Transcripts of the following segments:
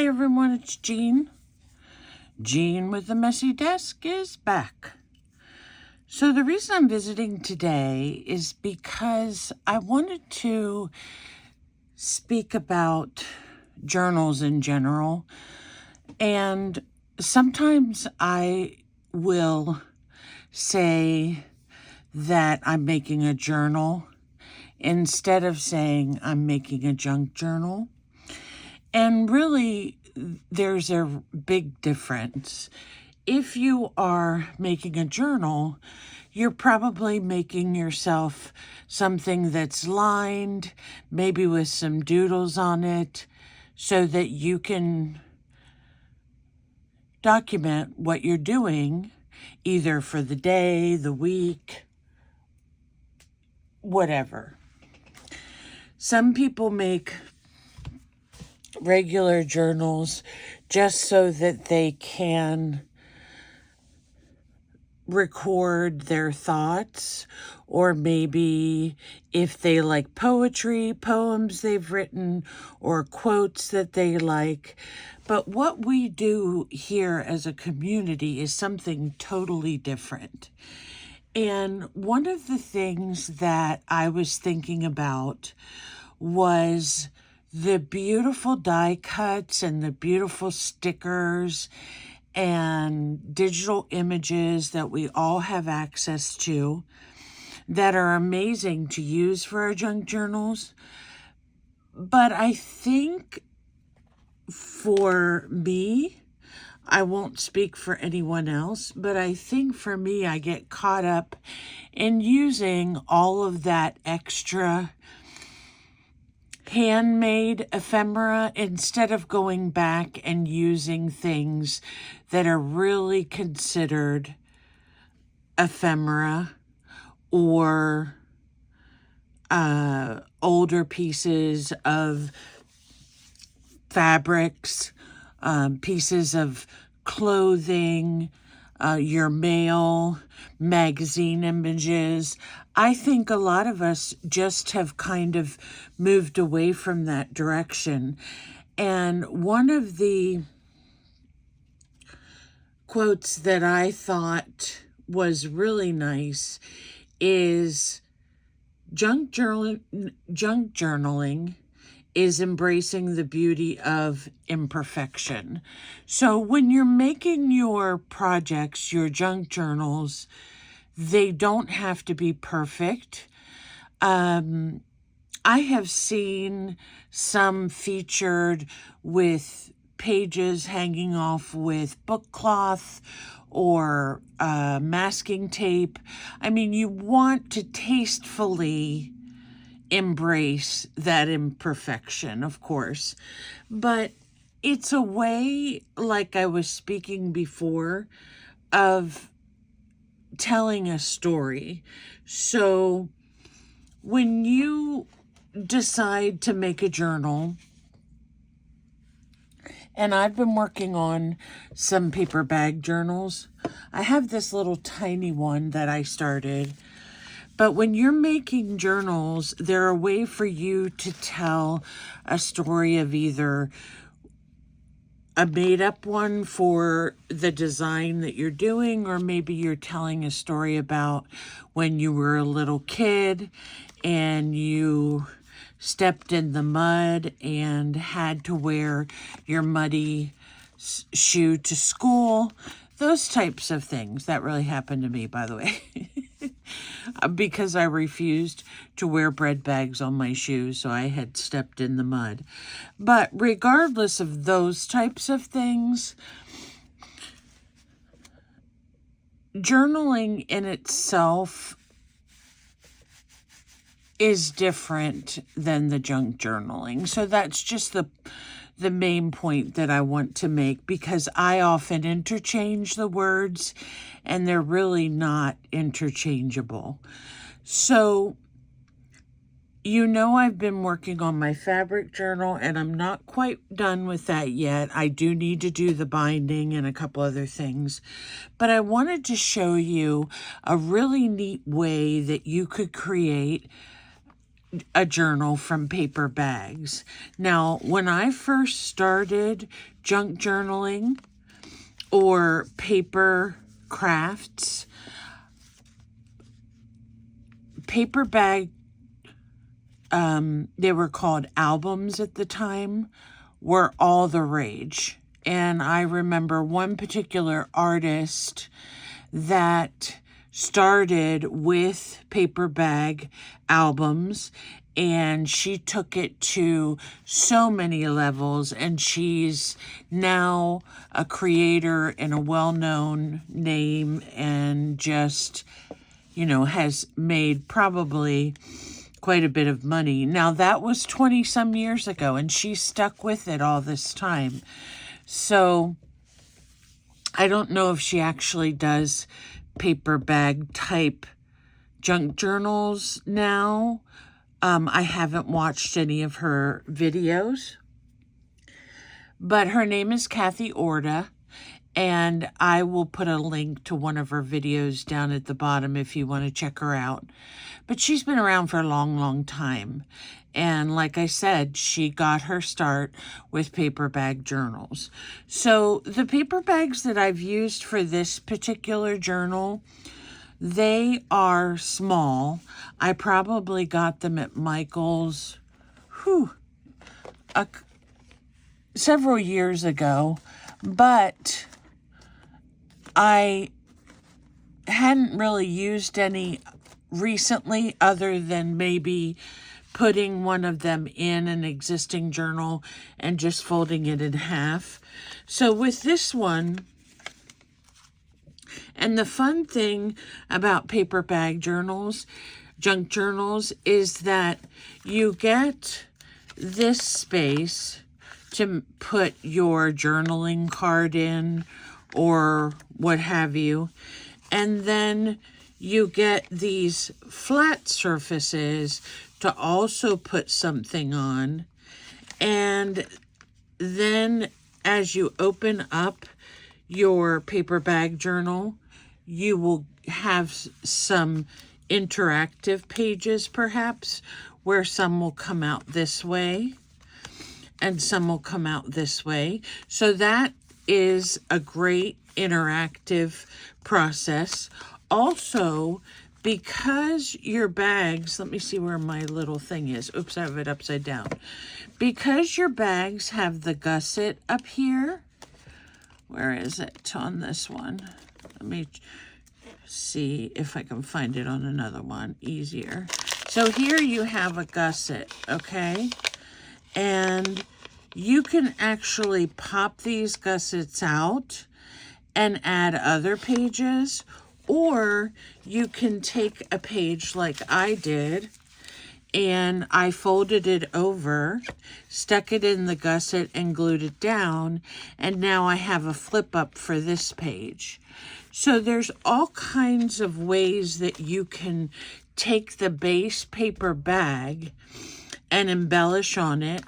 everyone, it's Jean. Jean with the Messy Desk is back. So the reason I'm visiting today is because I wanted to speak about journals in general. And sometimes I will say that I'm making a journal instead of saying I'm making a junk journal. And really, there's a big difference. If you are making a journal, you're probably making yourself something that's lined, maybe with some doodles on it, so that you can document what you're doing, either for the day, the week, whatever. Some people make regular journals just so that they can record their thoughts, or maybe if they like poetry, poems they've written, or quotes that they like. But what we do here as a community is something totally different. And one of the things that I was thinking about was the beautiful die cuts and the beautiful stickers and digital images that we all have access to that are amazing to use for our junk journals. But I think for me, I won't speak for anyone else, but I think for me, I get caught up in using all of that extra handmade ephemera instead of going back and using things that are really considered ephemera, or older pieces of fabrics, pieces of clothing, your mail, magazine images. I think a lot of us just have kind of moved away from that direction. And one of the quotes that I thought was really nice is junk journaling is embracing the beauty of imperfection. So when you're making your projects, your junk journals, they don't have to be perfect. I have seen some featured with pages hanging off with book cloth or masking tape. I mean, you want to tastefully embrace that imperfection, of course, but it's a way, like I was speaking before, of telling a story. So when you decide to make a journal, and I've been working on some paper bag journals. I have this little tiny one that I started. But when you're making journals, they're a way for you to tell a story of either a made-up one for the design that you're doing, or maybe you're telling a story about when you were a little kid and you stepped in the mud and had to wear your muddy shoe to school. Those types of things. That really happened to me, by the way. Because I refused to wear bread bags on my shoes, so I had stepped in the mud. But regardless of those types of things, journaling in itself is different than the junk journaling. So that's just the main point that I want to make, because I often interchange the words and they're really not interchangeable. So, I've been working on my fabric journal and I'm not quite done with that yet. I do need to do the binding and a couple other things, but I wanted to show you a really neat way that you could create a journal from paper bags. Now, when I first started junk journaling or paper crafts, paper bag, they were called albums at the time, were all the rage. And I remember one particular artist that started with paper bag albums, and she took it to so many levels, and she's now a creator and a well-known name, and just, has made probably quite a bit of money. Now, that was 20 some years ago, and she stuck with it all this time. So I don't know if she actually does paper bag type junk journals now. I haven't watched any of her videos, but her name is Kathy Orda, and I will put a link to one of her videos down at the bottom if you want to check her out. But she's been around for a long, long time. And like I said, she got her start with paper bag journals. So the paper bags that I've used for this particular journal, they are small. I probably got them at Michael's several years ago, but I hadn't really used any recently other than maybe putting one of them in an existing journal and just folding it in half. So with this one, and the fun thing about paper bag journals, junk journals, is that you get this space to put your journaling card in or what have you. And then you get these flat surfaces to also put something on. And then as you open up your paper bag journal, you will have some interactive pages perhaps, where some will come out this way and some will come out this way. So that is a great interactive process. Also, because your bags, let me see where my little thing is. Oops, I have it upside down. Because your bags have the gusset up here. Where is it on this one? Let me see if I can find it on another one easier. So here you have a gusset, okay? And you can actually pop these gussets out and add other pages, or you can take a page like I did, and I folded it over, stuck it in the gusset and glued it down, and now I have a flip up for this page. So there's all kinds of ways that you can take the base paper bag and embellish on it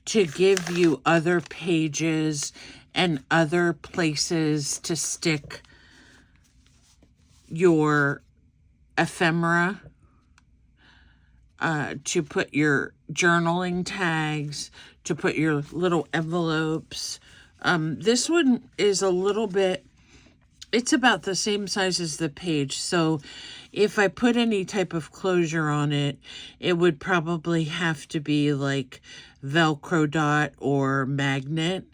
to give you other pages and other places to stick your ephemera, to put your journaling tags, to put your little envelopes. This one is a little bit, it's about the same size as the page. So if I put any type of closure on it, it would probably have to be like Velcro dot or magnet.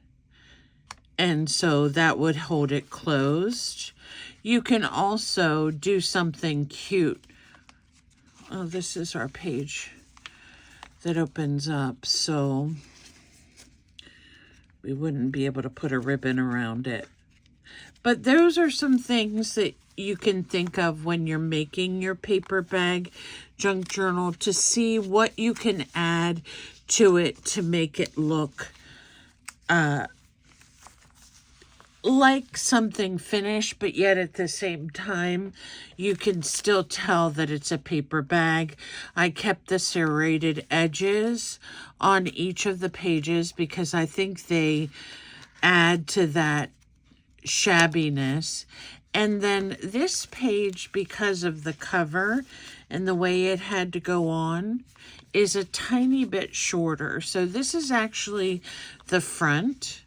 And so that would hold it closed. You can also do something cute. Oh, this is our page that opens up, so we wouldn't be able to put a ribbon around it. But those are some things that you can think of when you're making your paper bag junk journal to see what you can add to it to make it look like something finished, but yet at the same time, you can still tell that it's a paper bag. I kept the serrated edges on each of the pages because I think they add to that shabbiness. And then this page, because of the cover and the way it had to go on is a tiny bit shorter. So this is actually the front.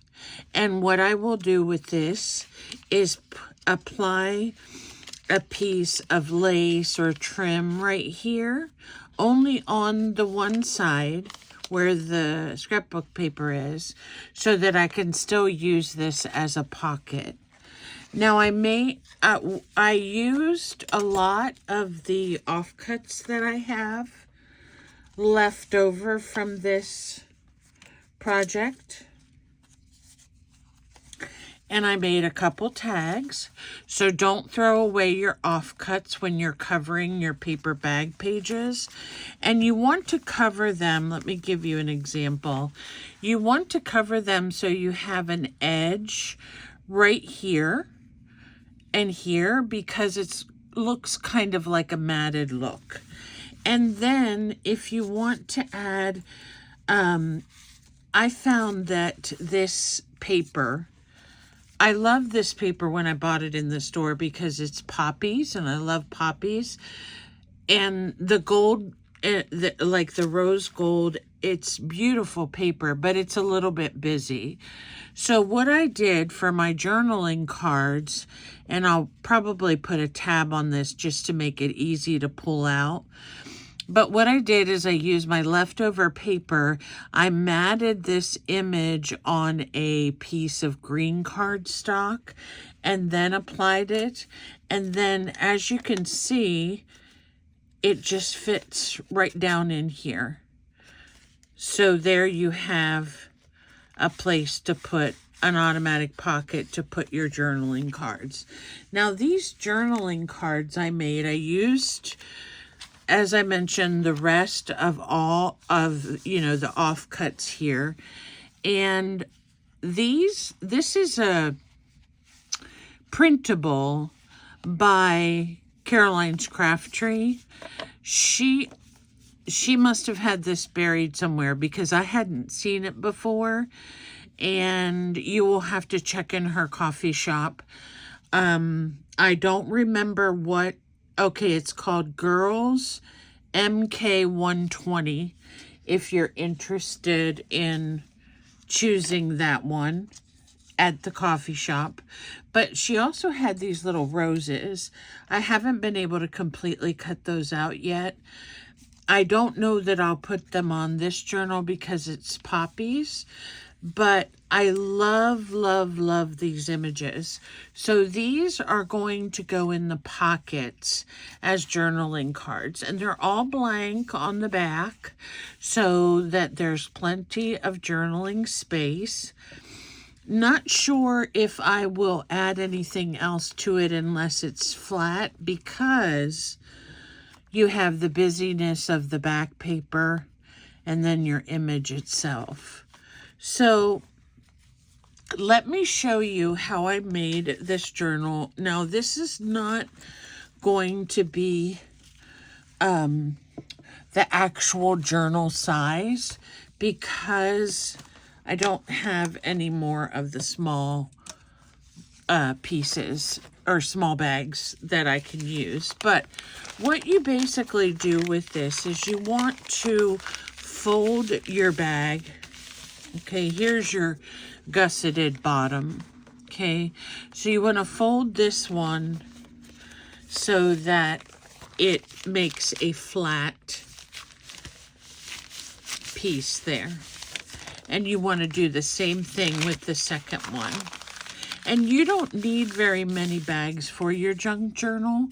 And what I will do with this is apply a piece of lace or trim right here, only on the one side where the scrapbook paper is, so that I can still use this as a pocket. Now I used a lot of the offcuts that I have left over from this project. And I made a couple tags. So don't throw away your offcuts when you're covering your paper bag pages. And you want to cover them, let me give you an example. You want to cover them so you have an edge right here and here, because it looks kind of like a matted look. And then if you want to add, I found that this paper, I love this paper when I bought it in the store because it's poppies, and I love poppies. And the gold, like the rose gold, it's beautiful paper, but it's a little bit busy. So what I did for my journaling cards, and I'll probably put a tab on this just to make it easy to pull out. But what I did is I used my leftover paper. I matted this image on a piece of green cardstock and then applied it. And then, as you can see, it just fits right down in here. So there you have a place to put an automatic pocket to put your journaling cards. Now, these journaling cards I made, I used, as I mentioned, the rest of all of, the offcuts here. And this is a printable by Caroline's Craft Tree. She must have had this buried somewhere because I hadn't seen it before. And you will have to check in her coffee shop. I don't remember what. Okay, it's called Girls MK120 if you're interested in choosing that one at the coffee shop. But she also had these little roses. I haven't been able to completely cut those out yet. I don't know that I'll put them on this journal because it's poppies. But I love, love, love these images. So these are going to go in the pockets as journaling cards. And they're all blank on the back so that there's plenty of journaling space. Not sure if I will add anything else to it unless it's flat, because you have the busyness of the back paper and then your image itself. So let me show you how I made this journal. Now, this is not going to be the actual journal size because I don't have any more of the small pieces or small bags that I can use. But what you basically do with this is you want to fold your bag. Okay, here's your gusseted bottom. Okay, so you want to fold this one so that it makes a flat piece there. And you want to do the same thing with the second one. And you don't need very many bags for your junk journal.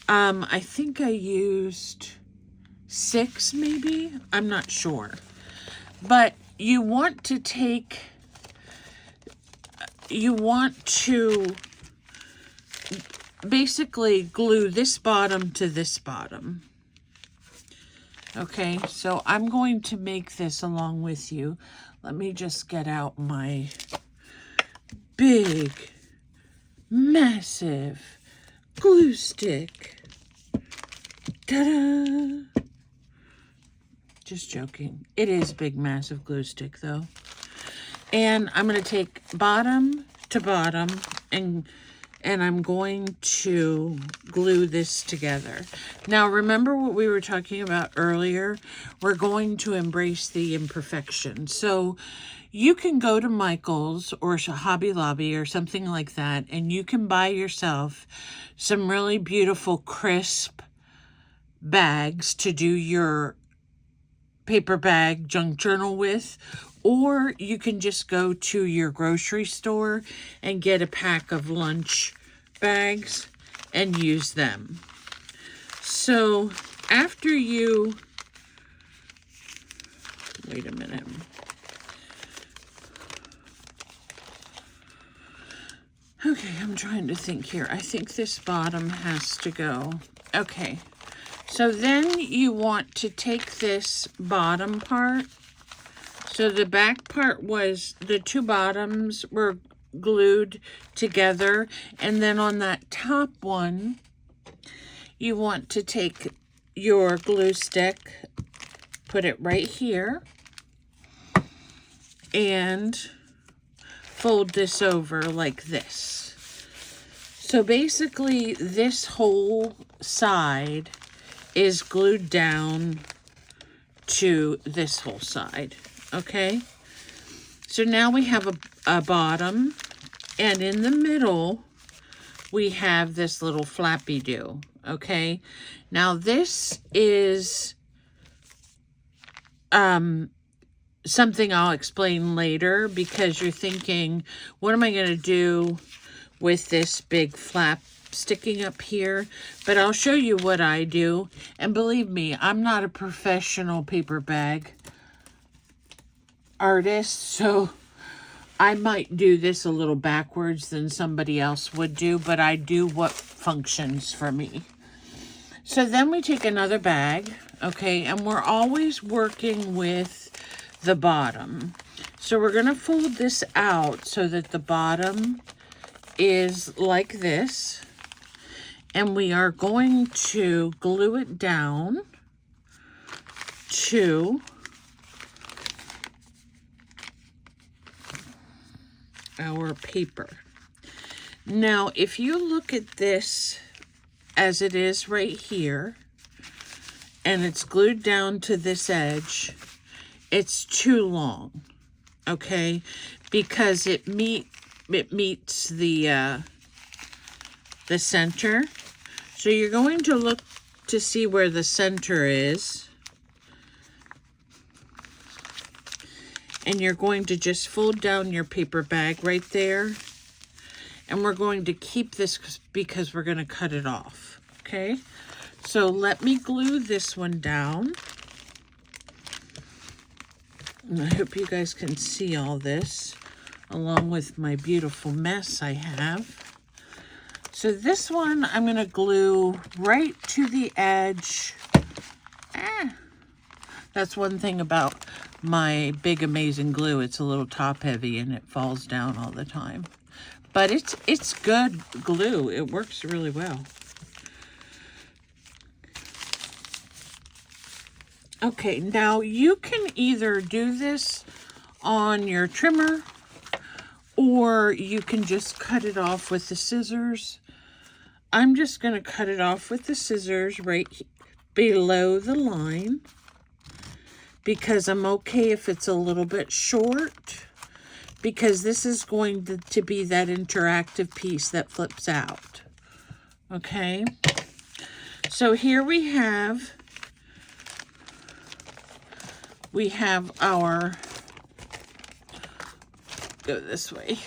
I think I used 6 maybe. I'm not sure. But you want to basically glue this bottom to this bottom. Okay, so I'm going to make this along with you. Let me just get out my big, massive glue stick. Ta-da! Just joking. It is big, massive glue stick, though. And I'm going to take bottom to bottom and and I'm going to glue this together. Now, remember what we were talking about earlier? We're going to embrace the imperfection. So you can go to Michael's or Hobby Lobby or something like that, and you can buy yourself some really beautiful, crisp bags to do your paper bag junk journal with, or you can just go to your grocery store and get a pack of lunch bags and use them. So after you, wait a minute. Okay, I'm trying to think here. I think this bottom has to go. Okay, so then you want to take this bottom part. So the back part was, the two bottoms were glued together. And then on that top one, you want to take your glue stick, put it right here, and fold this over like this. So basically this whole side is glued down to this whole side, okay? So now we have a bottom, and in the middle we have this little flappy do, okay? Now this is something I'll explain later, because you're thinking, what am I going to do with this big flap sticking up here? But I'll show you what I do. And believe me, I'm not a professional paper bag artist, so I might do this a little backwards than somebody else would do, but I do what functions for me. So then we take another bag, okay, and we're always working with the bottom. So we're going to fold this out so that the bottom is like this, and we are going to glue it down to our paper. Now, if you look at this as it is right here, and it's glued down to this edge, it's too long, okay? Because it meets the center. So you're going to look to see where the center is, and you're going to just fold down your paper bag right there, and we're going to keep this because we're going to cut it off, okay? So let me glue this one down. And I hope you guys can see all this, along with my beautiful mess I have. So this one I'm going to glue right to the edge. That's one thing about my big amazing glue. It's a little top heavy and it falls down all the time. But it's good glue. It works really well. Okay, now you can either do this on your trimmer, or you can just cut it off with the scissors. I'm just going to cut it off with the scissors right below the line, because I'm okay if it's a little bit short, because this is going to be that interactive piece that flips out. Okay, so here we have our, go this way.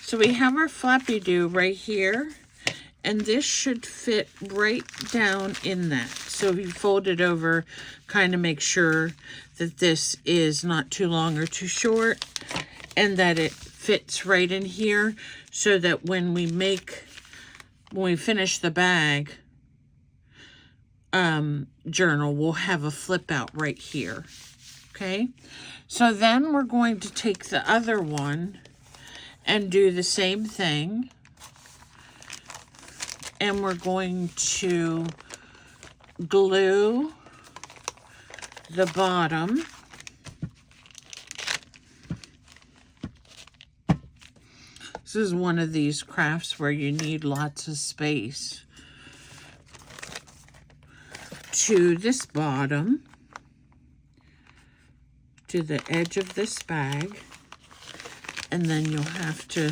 So we have our flappy do right here, and this should fit right down in that. So if you fold it over, kind of make sure that this is not too long or too short, and that it fits right in here, so that when we finish the bag journal, we'll have a flip out right here. Okay, so then we're going to take the other one and do the same thing, and we're going to glue the bottom This is one of these crafts where you need lots of space. To this bottom, to the edge of this bag, and then you'll have to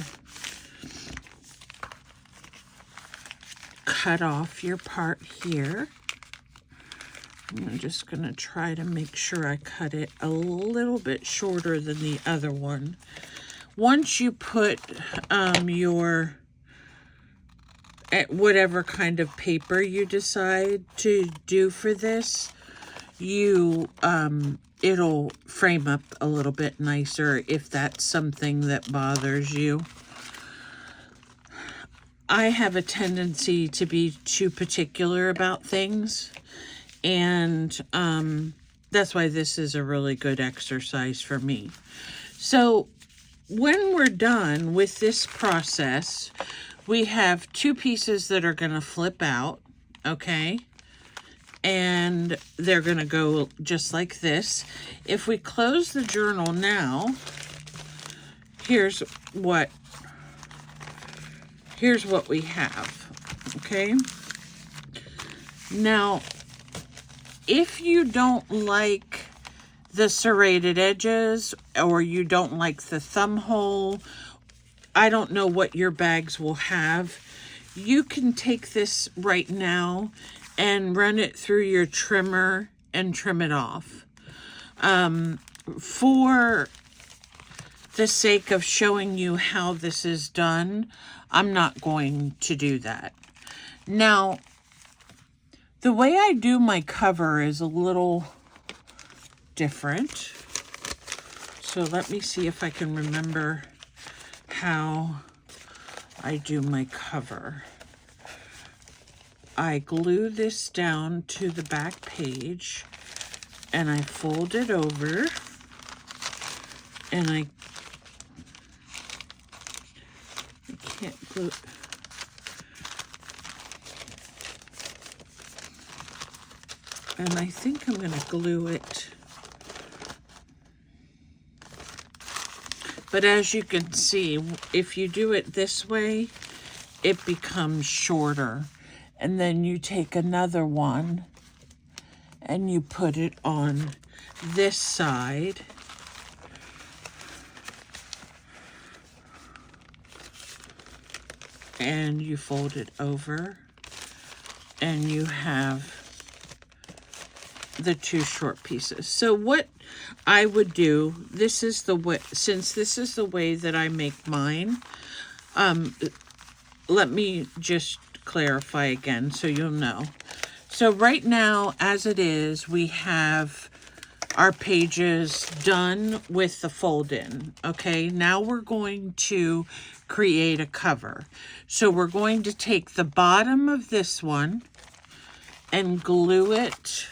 cut off your part here. I'm just going to try to make sure I cut it a little bit shorter than the other one. Once you put your whatever kind of paper you decide to do for this, it'll frame up a little bit nicer if that's something that bothers you. I have a tendency to be too particular about things, and that's why this is a really good exercise for me. So when we're done with this process, we have two pieces that are going to flip out, okay? And they're going to go just like this. If we close the journal now, here's what we have, okay? Now, if you don't like the serrated edges, or you don't like the thumb hole, I don't know what your bags will have, you can take this right now and run it through your trimmer and trim it off. For the sake of showing you how this is done, I'm not going to do that. Now, the way I do my cover is a little different. So let me see if I can remember how I do my cover. I glue this down to the back page and I fold it over and I can't glue. And I think I'm going to glue it. But as you can see, if you do it this way, it becomes shorter. And then you take another one and you put it on this side. And you fold it over. And you have the two short pieces. So what I would do, this is the way, since this is the way that I make mine, let me just clarify again so you'll know. So right now, as it is, we have our pages done with the fold in. Okay, now we're going to create a cover. So we're going to take the bottom of this one and glue it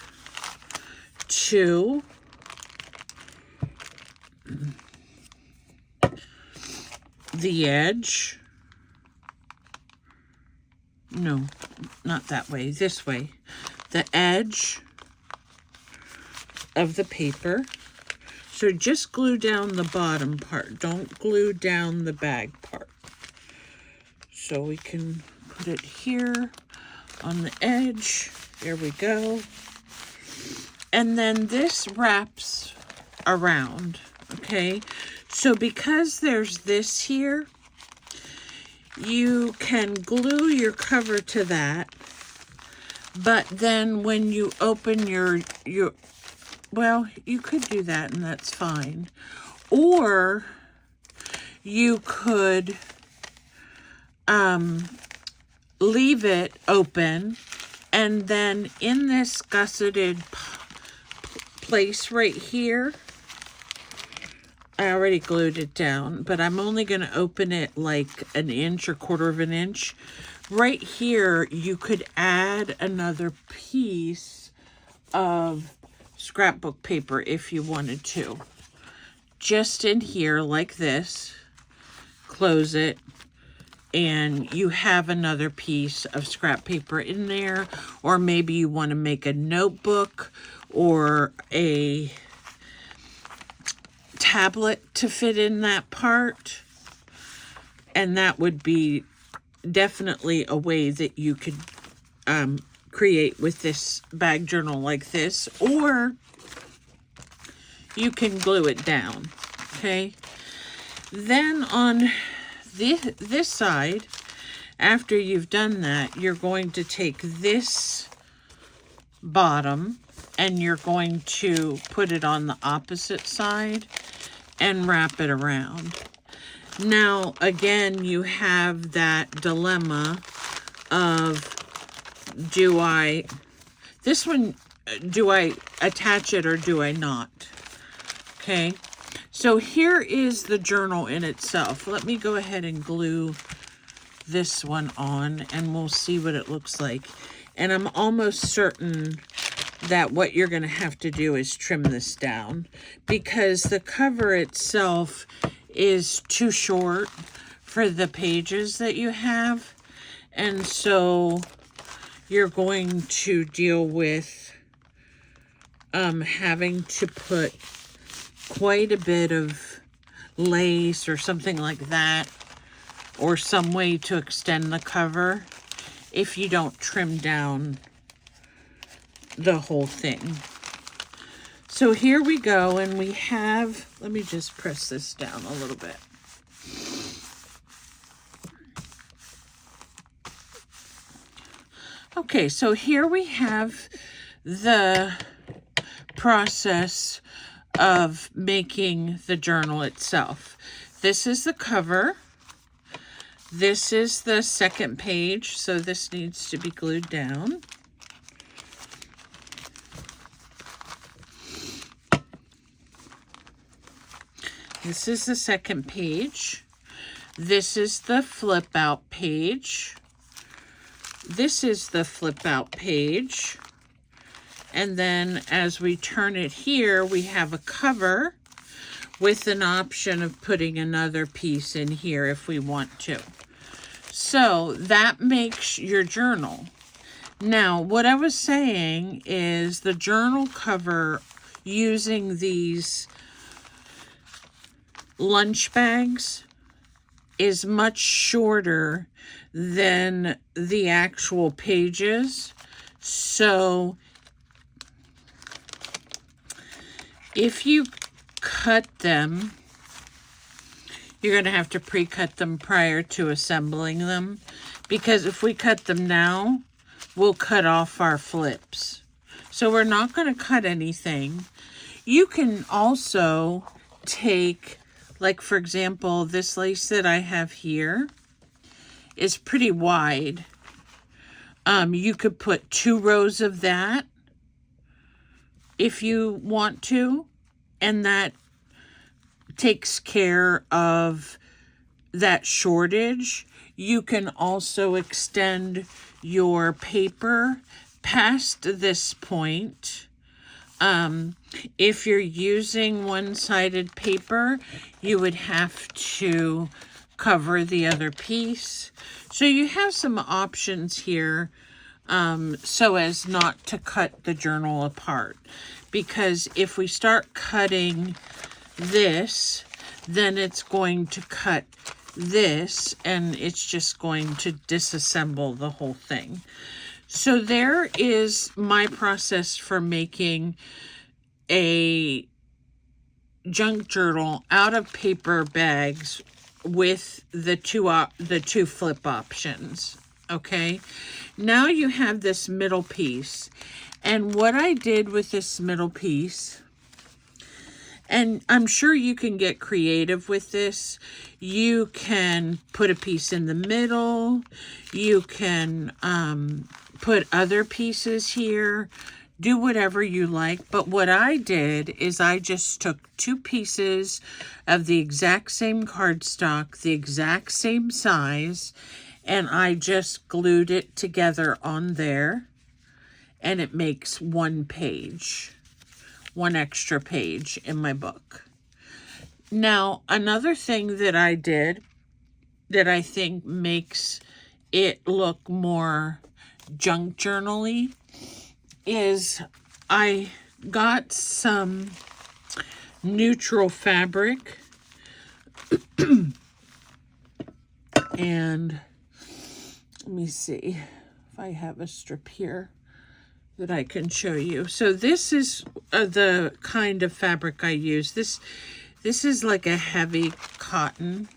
to the edge. No, not that way, this way. The edge of the paper. So just glue down the bottom part. Don't glue down the bag part. So we can put it here on the edge. There we go. And then this wraps around, okay? So because there's this here, you can glue your cover to that, but then when you open your well, you could do that and that's fine. Or you could leave it open, and then in this gusseted place right here, I already glued it down, but I'm only going to open it like an inch or quarter of an inch. Right here, you could add another piece of scrapbook paper if you wanted to. Just in here like this, close it, and you have another piece of scrap paper in there. Or maybe you want to make a notebook or a tablet to fit in that part. And that would be definitely a way that you could create with this bag journal like this, or you can glue it down, okay? Then on this side, after you've done that, you're going to take this bottom and you're going to put it on the opposite side and wrap it around. Now, again, you have that dilemma of, do I attach it or do I not? Okay, so here is the journal in itself. Let me go ahead and glue this one on and we'll see what it looks like. And I'm almost certain that what you're going to have to do is trim this down because the cover itself is too short for the pages that you have. And so you're going to deal with having to put quite a bit of lace or something like that, or some way to extend the cover if you don't trim down the whole thing. So here we go, and we have, let me just press this down a little bit. Okay, so here we have the process of making the journal itself. This is the cover. This is the second page, so this needs to be glued down. This is the second page. This is the flip out page. This is the flip out page. And then as we turn it here, we have a cover with an option of putting another piece in here if we want to. So that makes your journal. Now, what I was saying is the journal cover using these lunch bags is much shorter than the actual pages. So if you cut them, you're going to have to pre-cut them prior to assembling them, because if we cut them now, we'll cut off our flips. So we're not going to cut anything. You can also take, like for example, this lace that I have here is pretty wide. You could put 2 rows of that if you want to, and that takes care of that shortage. You can also extend your paper past this point. If you're using one-sided paper, you would have to cover the other piece. So you have some options here so as not to cut the journal apart. Because if we start cutting this, then it's going to cut this and it's just going to disassemble the whole thing. So there is my process for making a junk journal out of paper bags with the two flip options. Okay, now you have this middle piece, and what I did with this middle piece, and I'm sure you can get creative with this. You can put a piece in the middle. You can put other pieces here. Do whatever you like. But what I did is I just took 2 pieces of the exact same cardstock, the exact same size, and I just glued it together on there. And it makes 1 page. 1 extra page in my book. Now, another thing that I did that I think makes it look more junk journal-y is I got some neutral fabric And let me see if I have a strip here that I can show you. So this is the kind of fabric I use. This is like a heavy cotton,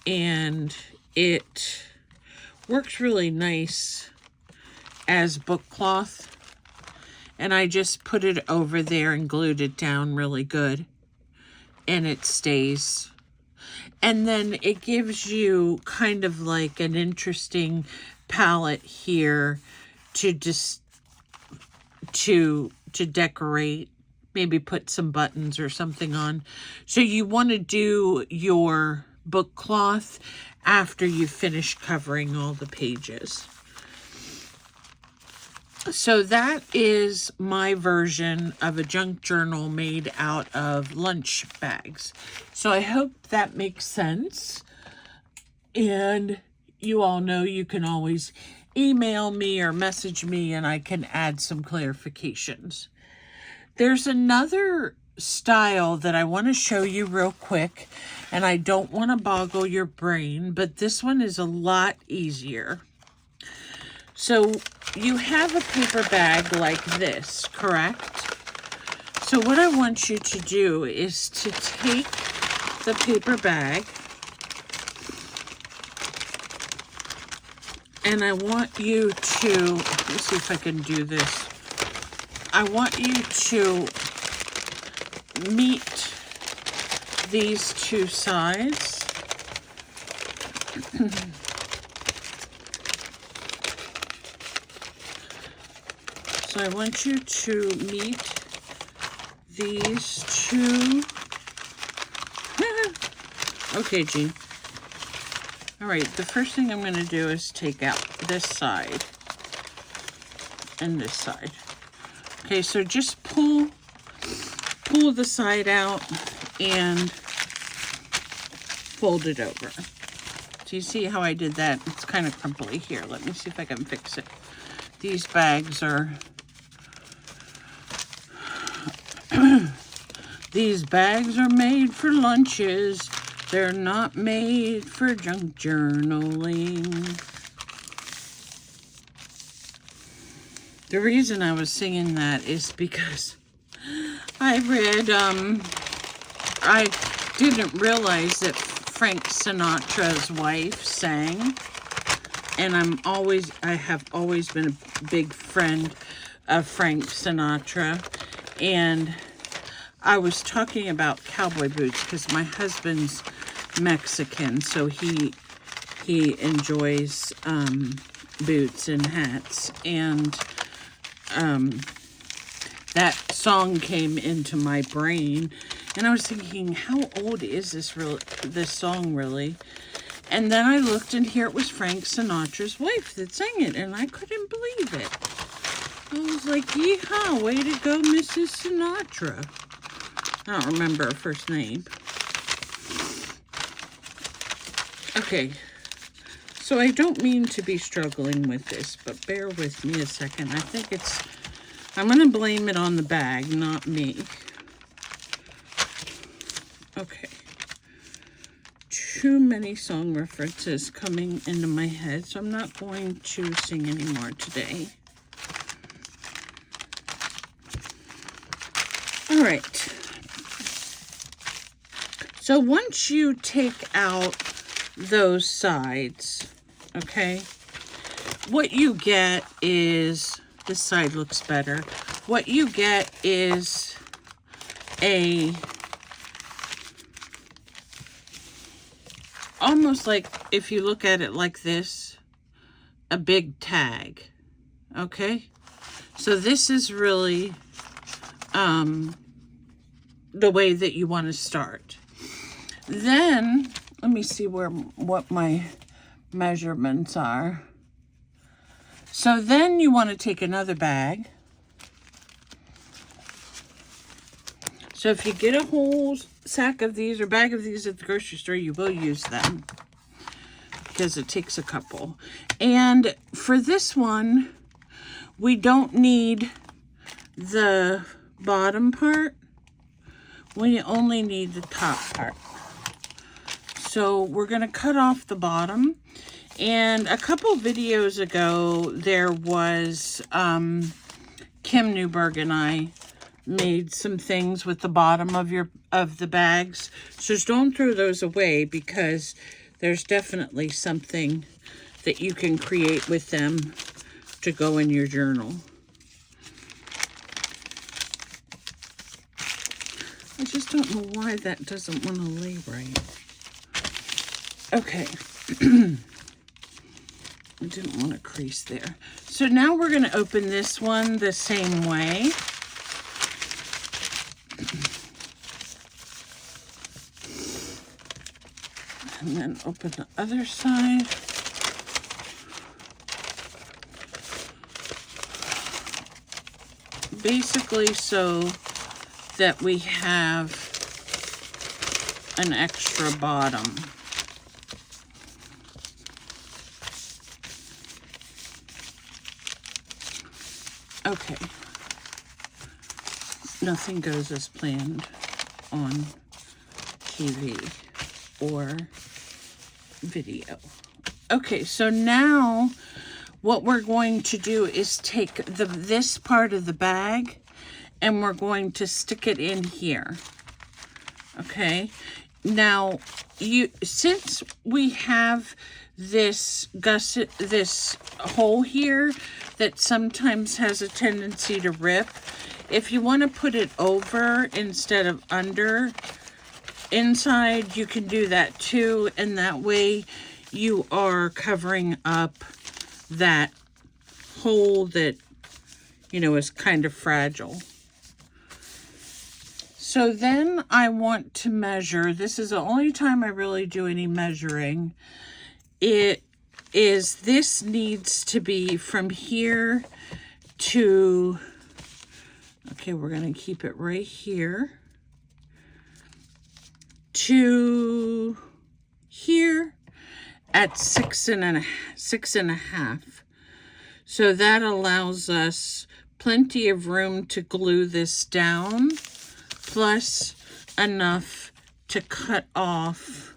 and it works really nice as book cloth. And I just put it over there and glued it down really good, and it stays. And then it gives you kind of like an interesting palette here to just to decorate, maybe put some buttons or something on. So you want to do your book cloth after you finish covering all the pages. So that is my version of a junk journal made out of lunch bags. So I hope that makes sense. And you all know you can always email me or message me and I can add some clarifications. There's another style that I want to show you real quick, and I don't want to boggle your brain, but this one is a lot easier. So you have a paper bag like this, correct? So what I want you to do is to take the paper bag, and I want you to, let's see if I can do this. I want you to meet these two sides. So I want you to meet these two. Okay, Jean. All right, the first thing I'm going to do is take out this side and this side. Okay, so just pull the side out and fold it over. So you see how I did that? It's kind of crumply here. Let me see if I can fix it. These bags are these bags are made for lunches. They're not made for junk journaling. The reason I was singing that is because I read, I didn't realize that Frank Sinatra's wife sang, and I have always been a big friend of Frank Sinatra, and I was talking about cowboy boots because my husband's Mexican, so he enjoys boots and hats, and that song came into my brain, and I was thinking, how old is this song really? And then I looked, and here it was Frank Sinatra's wife that sang it, and I couldn't believe it. I was like, yeehaw, way to go, Mrs. Sinatra. I don't remember her first name. Okay, so I don't mean to be struggling with this, but bear with me a second. I think I'm going to blame it on the bag, not me. Okay. Too many song references coming into my head, so I'm not going to sing anymore today. All right. So once you take out those sides, okay, what you get is, this side looks better. What you get is almost like, if you look at it like this, a big tag, okay? So this is really the way that you want to start. Then, let me see what my measurements are. So then you want to take another bag. So if you get a whole sack of these or bag of these at the grocery store, you will use them because it takes a couple. And for this one, we don't need the bottom part. We only need the top part. So we're going to cut off the bottom. And a couple videos ago, there was Kim Newberg and I made some things with the bottom of the bags. So don't throw those away, because there's definitely something that you can create with them to go in your journal. I just don't know why that doesn't want to lay right. Okay. I didn't want to crease there. So now we're going to open this one the same way. And then open the other side. Basically so that we have an extra bottom. Okay. Nothing goes as planned on TV or video. Okay, so now what we're going to do is take this part of the bag and we're going to stick it in here. Okay, now since we have this gusset, this hole here that sometimes has a tendency to rip, if you want to put it over instead of under inside, you can do that too, and that way you are covering up that hole that, you know, is kind of fragile. So then I want to measure. This is the only time I really do any measuring. This needs to be from here to, okay, we're going to keep it right here, to here at 6.5. So that allows us plenty of room to glue this down, plus enough to cut off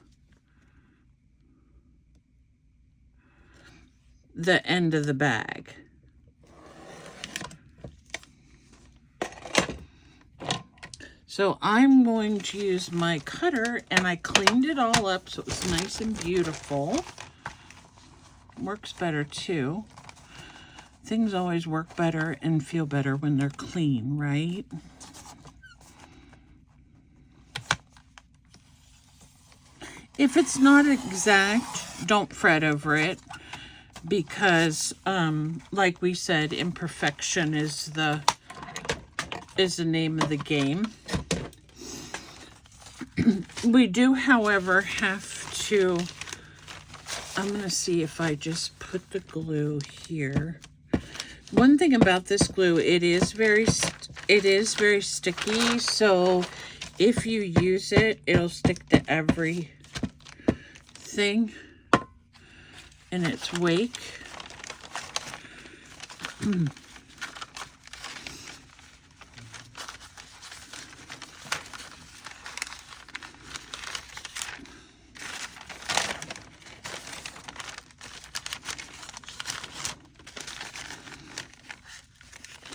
the end of the bag. So I'm going to use my cutter, and I cleaned it all up so it was nice and beautiful. Works better too. Things always work better and feel better when they're clean, right? If it's not exact, don't fret over it, because like we said, imperfection is the name of the game. We do, however, have to, I'm going to see if I just put the glue here. One thing about this glue, it is very sticky, so if you use it, it'll stick to everything in its wake.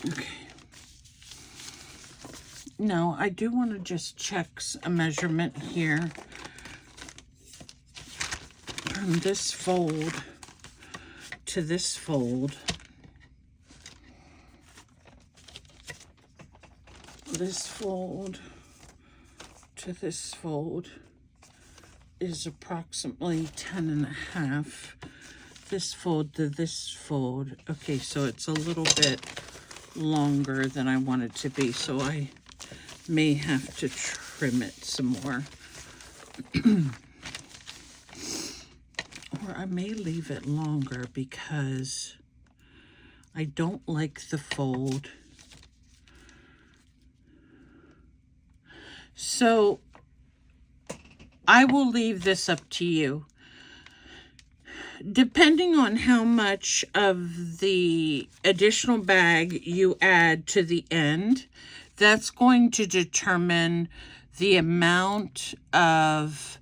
Okay. Now, I do want to just check a measurement here. From this fold to this fold. This fold to this fold is approximately 10.5. This fold to this fold. Okay, so it's a little bit longer than I want it to be, so I may have to trim it some more. Or I may leave it longer because I don't like the fold. So I will leave this up to you. Depending on how much of the additional bag you add to the end, that's going to determine the amount of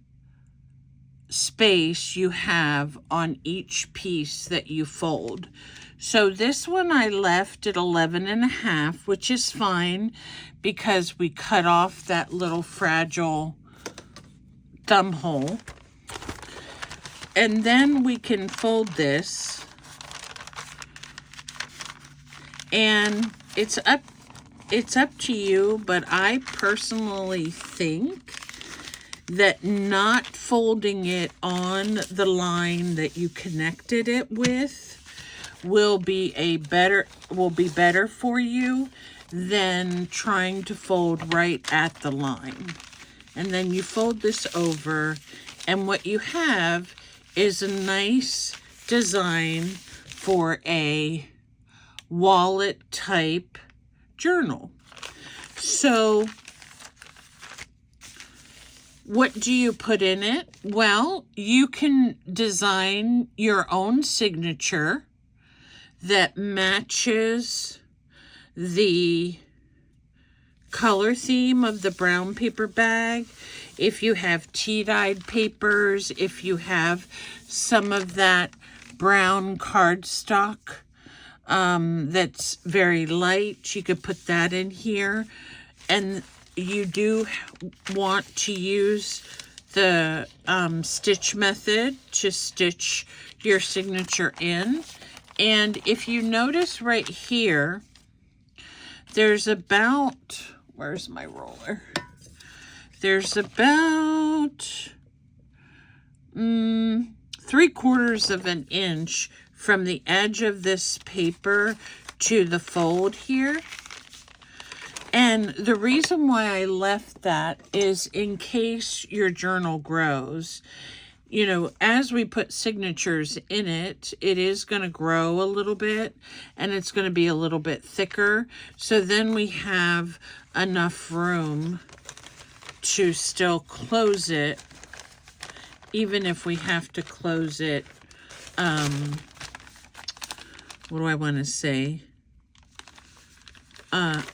space you have on each piece that you fold. So this one I left at 11.5, which is fine because we cut off that little fragile thumb hole. And then we can fold this, and it's up to you, but I personally think that not folding it on the line that you connected it with will be better for you than trying to fold right at the line. And then you fold this over, and what you have is a nice design for a wallet type journal. So what do you put in it? Well, you can design your own signature that matches the color theme of the brown paper bag. If you have tea-dyed papers, if you have some of that brown cardstock that's very light, you could put that in here. And you do want to use the stitch method to stitch your signature in. And if you notice right here, there's about, where's my roller? There's about 3/4 of an inch from the edge of this paper to the fold here. And the reason why I left that is in case your journal grows. You know, as we put signatures in it, it is going to grow a little bit, and it's going to be a little bit thicker. So then we have enough room to still close it, even if we have to close it, what do I want to say?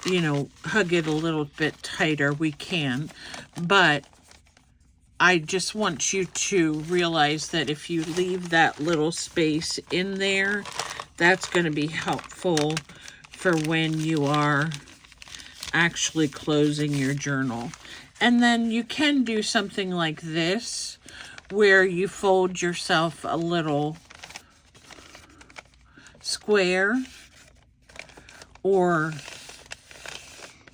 You know, hug it a little bit tighter, we can. But I just want you to realize that if you leave that little space in there, that's going to be helpful for when you are actually closing your journal. And then you can do something like this, where you fold yourself a little square, or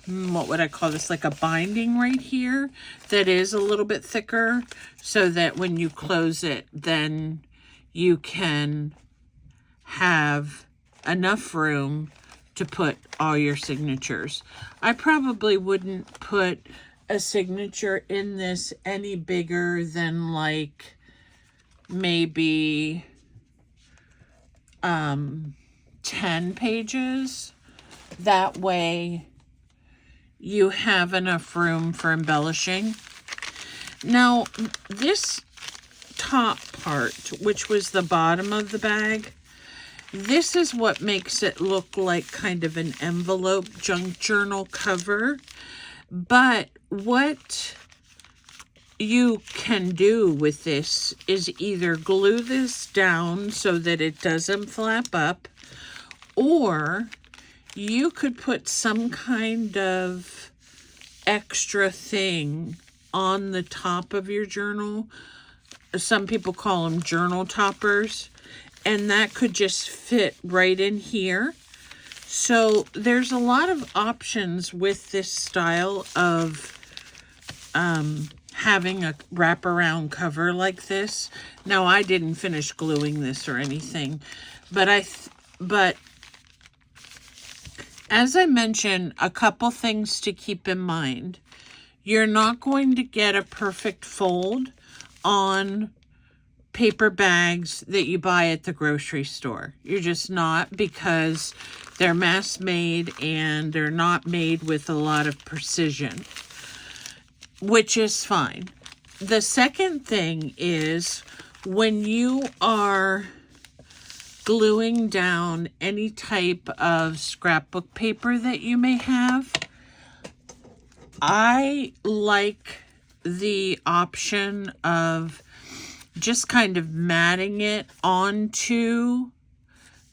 what would I call this, like a binding right here that is a little bit thicker, so that when you close it, then you can have enough room to put all your signatures. I probably wouldn't put a signature in this any bigger than like maybe 10 pages. That way you have enough room for embellishing. Now, this top part, which was the bottom of the bag, this is what makes it look like kind of an envelope junk journal cover. But what you can do with this is either glue this down so that it doesn't flap up, or you could put some kind of extra thing on the top of your journal. Some people call them journal toppers, and that could just fit right in here. So there's a lot of options with this style of having a wraparound cover like this. Now, I didn't finish gluing this or anything, but as I mentioned, a couple things to keep in mind. You're not going to get a perfect fold on paper bags that you buy at the grocery store. You're just not, because they're mass made and they're not made with a lot of precision, which is fine. The second thing is, when you are gluing down any type of scrapbook paper that you may have, I like the option of just kind of matting it onto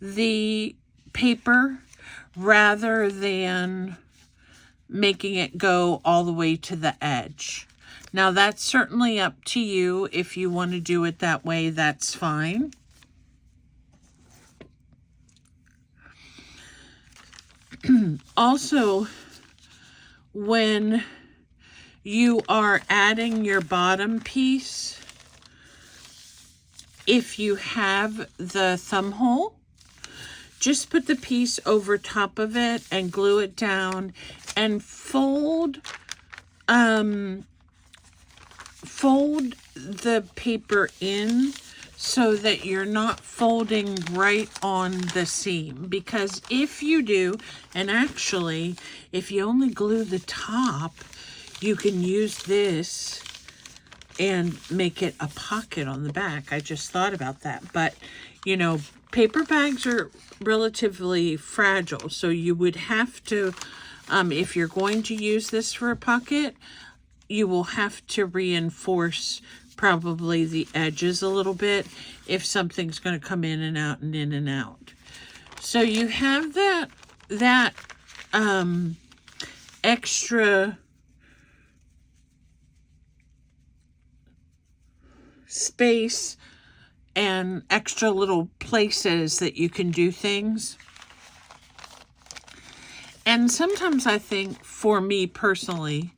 the paper rather than making it go all the way to the edge. Now that's certainly up to you. If you want to do it that way, that's fine. Also, when you are adding your bottom piece, if you have the thumb hole, just put the piece over top of it and glue it down and fold the paper in so that you're not folding right on the seam. Because if you do, and actually, if you only glue the top, you can use this and make it a pocket on the back. I just thought about that. But, you know, paper bags are relatively fragile, so you would have to, if you're going to use this for a pocket, you will have to reinforce probably the edges a little bit if something's going to come in and out and in and out. So you have that extra space and extra little places that you can do things. And sometimes I think, for me personally,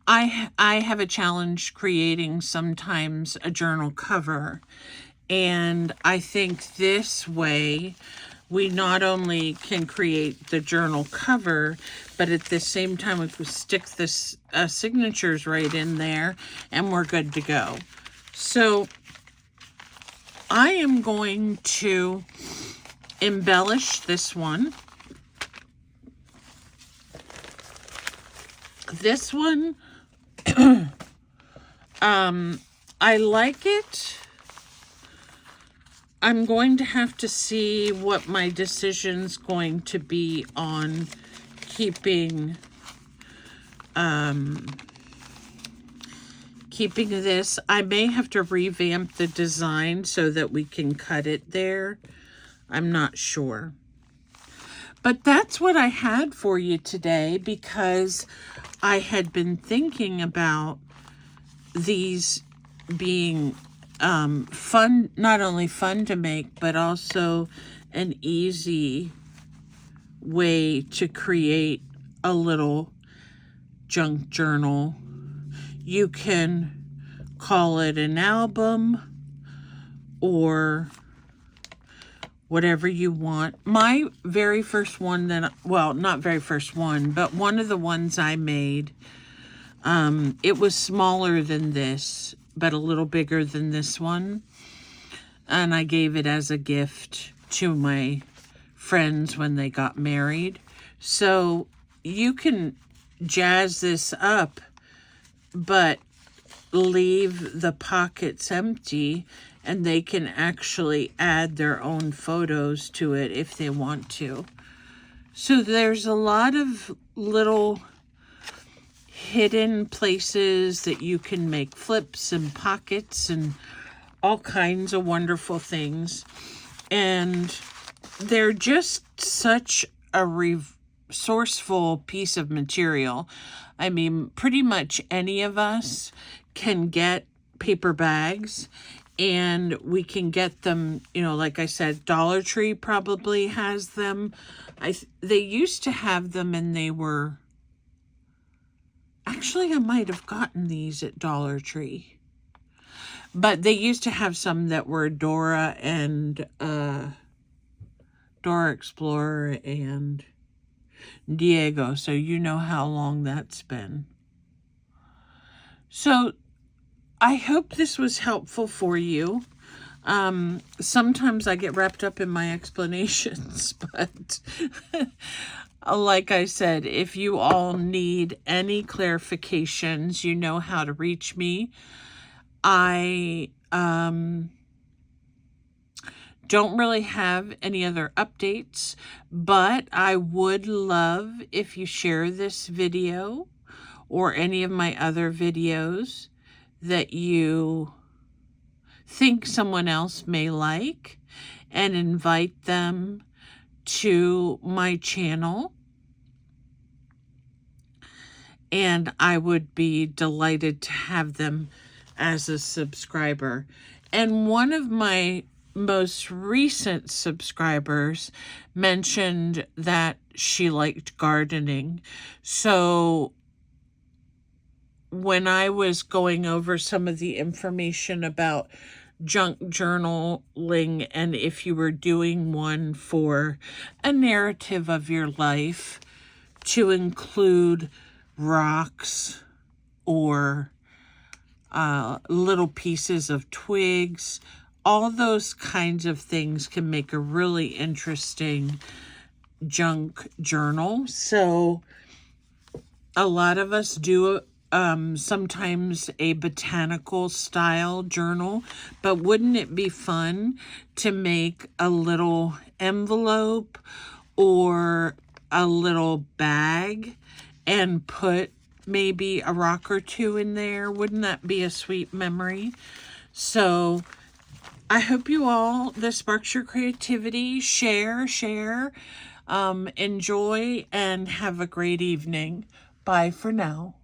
I have a challenge creating sometimes a journal cover. And I think this way we not only can create the journal cover, but at the same time we can stick the signatures right in there and we're good to go. So I am going to embellish this one. This one, I like it. I'm going to have to see what my decision's going to be on keeping this. I may have to revamp the design so that we can cut it there. I'm not sure. But that's what I had for you today, because I had been thinking about these being fun, not only fun to make, but also an easy way to create a little junk journal. You can call it an album or whatever you want. My very first one that, well, not very first one, but one of the ones I made, it was smaller than this, but a little bigger than this one. And I gave it as a gift to my friends when they got married. So you can jazz this up, but leave the pockets empty, and they can actually add their own photos to it if they want to. So there's a lot of little hidden places that you can make flips and pockets and all kinds of wonderful things. And they're just such a resourceful piece of material. I mean, pretty much any of us can get paper bags, and we can get them, you know, like I said, Dollar Tree probably has them. They used to have them, and they were, actually I might have gotten these at Dollar Tree, but they used to have some that were Dora and Dora Explorer and Diego, so you know how long that's been. So I hope this was helpful for you. Sometimes I get wrapped up in my explanations, but like I said, if you all need any clarifications, you know how to reach me. I don't really have any other updates, but I would love if you share this video or any of my other videos that you think someone else may like and invite them to my channel. And I would be delighted to have them as a subscriber. And one of my most recent subscribers mentioned that she liked gardening. So when I was going over some of the information about junk journaling, and if you were doing one for a narrative of your life, to include rocks or little pieces of twigs, all those kinds of things can make a really interesting junk journal. So a lot of us do sometimes a botanical style journal, but wouldn't it be fun to make a little envelope or a little bag and put maybe a rock or two in there? Wouldn't that be a sweet memory? So I hope you all, this sparks your creativity. Share, enjoy, and have a great evening. Bye for now.